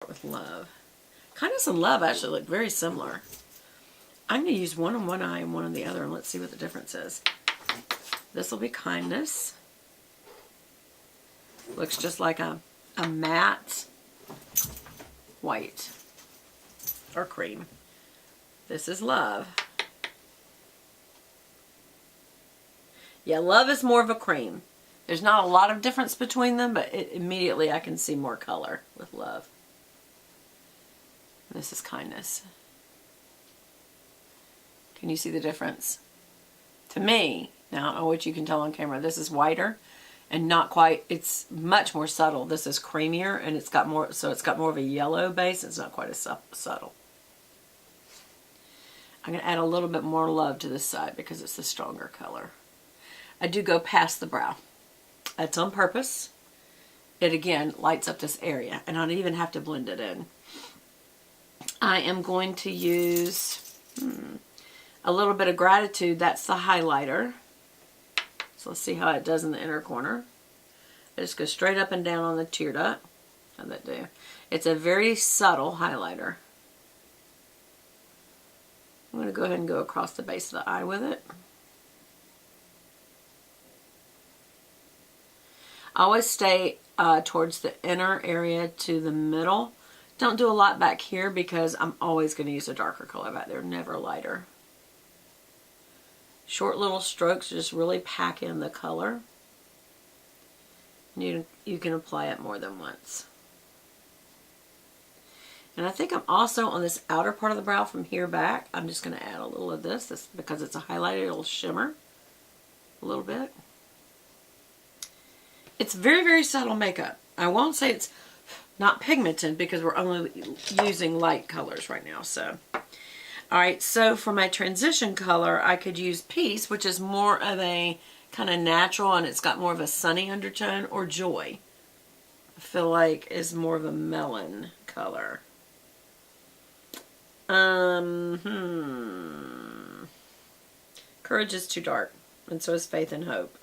with love. Kindness and love actually look very similar. I'm going to use one on one eye and one on the other, and let's see what the difference is. This will be kindness. Looks just like a matte white or cream. This is love. Yeah, love is more of a cream. There's not a lot of difference between them, but immediately I can see more color with love. This is kindness. Can you see the difference? To me, now I don't know what you can tell on camera, this is whiter and not quite, it's much more subtle. This is creamier and it's got more, so it's got more of a yellow base. It's not quite as subtle. I'm going to add a little bit more love to this side because it's the stronger color. I do go past the brow. That's on purpose. It again lights up this area and I don't even have to blend it in. I am going to use a little bit of gratitude. That's the highlighter. So let's see how it does in the inner corner. I just go straight up and down on the tear duct. How'd that do? It's a very subtle highlighter. I'm going to go ahead and go across the base of the eye with it. I always stay towards the inner area to the middle. Don't do a lot back here because I'm always going to use a darker color back there, never lighter. Short little strokes just really pack in the color. And you can apply it more than once. And I think I'm also on this outer part of the brow from here back. I'm just going to add a little of this because it's a highlighter. It'll shimmer a little bit. It's very, very subtle makeup. I won't say it's not pigmented because we're only using light colors right now. So, alright, so for my transition color, I could use Peace, which is more of a kind of natural and it's got more of a sunny undertone, or Joy. I feel like is more of a melon color. Courage is too dark, and so is Faith and Hope.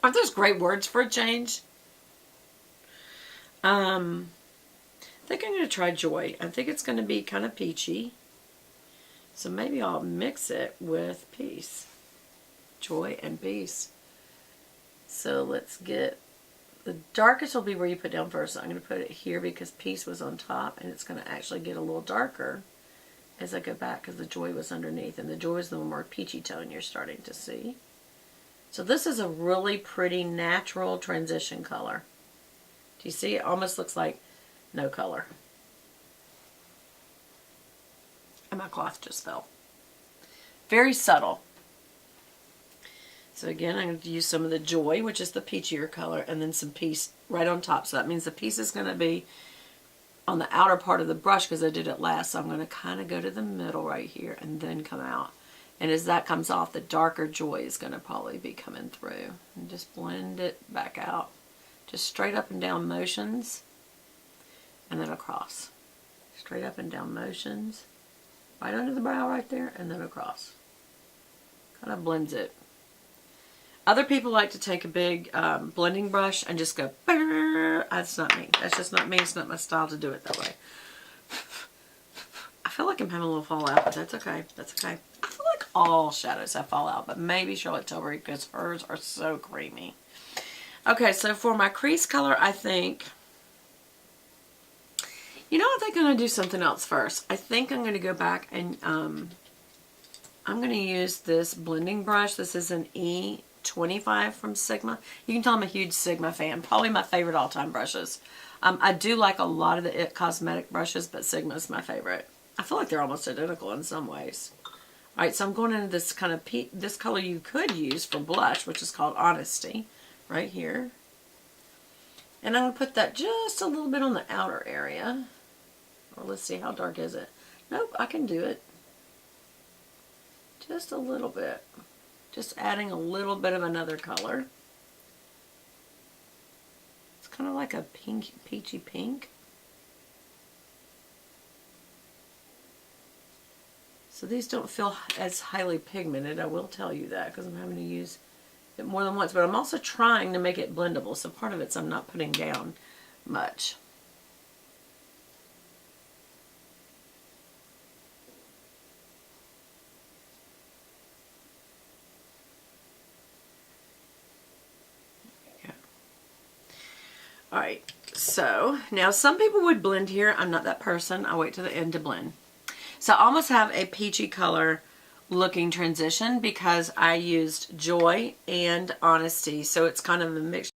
Aren't those great words for a change? I think I'm going to try Joy. I think it's going to be kind of peachy. So maybe I'll mix it with Peace. Joy and Peace. So let's get, the darkest will be where you put down first. So I'm going to put it here because Peace was on top, and it's going to actually get a little darker as I go back because the Joy was underneath, and the Joy is the more peachy tone you're starting to see. So this is a really pretty natural transition color. Do you see? It almost looks like no color. And my cloth just fell. Very subtle. So again, I'm going to use some of the Joy, which is the peachier color, and then some Peace right on top. So that means the Peace is going to be on the outer part of the brush because I did it last. So I'm going to kind of go to the middle right here and then come out. And as that comes off, the darker Joy is going to probably be coming through. And just blend it back out. Just straight up and down motions. And then across. Straight up and down motions. Right under the brow right there. And then across. Kind of blends it. Other people like to take a big blending brush and just go, brrr. That's not me. That's just not me. It's not my style to do it that way. I feel like I'm having a little fallout, but that's okay. That's okay. I feel like all shadows have fallout, but maybe Charlotte Tilbury because hers are so creamy. Okay, so for my crease color, I think, you know, I think I'm going to do something else first. I think I'm going to go back and I'm going to use this blending brush. This is an E25 from Sigma. You can tell I'm a huge Sigma fan. Probably my favorite all-time brushes. I do like a lot of the IT Cosmetic brushes, but Sigma is my favorite. I feel like they're almost identical in some ways. Alright, so I'm going into this kind of this color you could use for blush, which is called Honesty, right here. And I'm going to put that just a little bit on the outer area. Or let's see, how dark is it? Nope, I can do it. Just a little bit. Just adding a little bit of another color. It's kind of like a pink, peachy pink. So these don't feel as highly pigmented, I will tell you that, because I'm having to use it more than once. But I'm also trying to make it blendable, so part of it's I'm not putting down much. Alright, so now some people would blend here. I'm not that person. I'll wait till the end to blend. So I almost have a peachy color looking transition because I used joy and honesty. So it's kind of a mixture.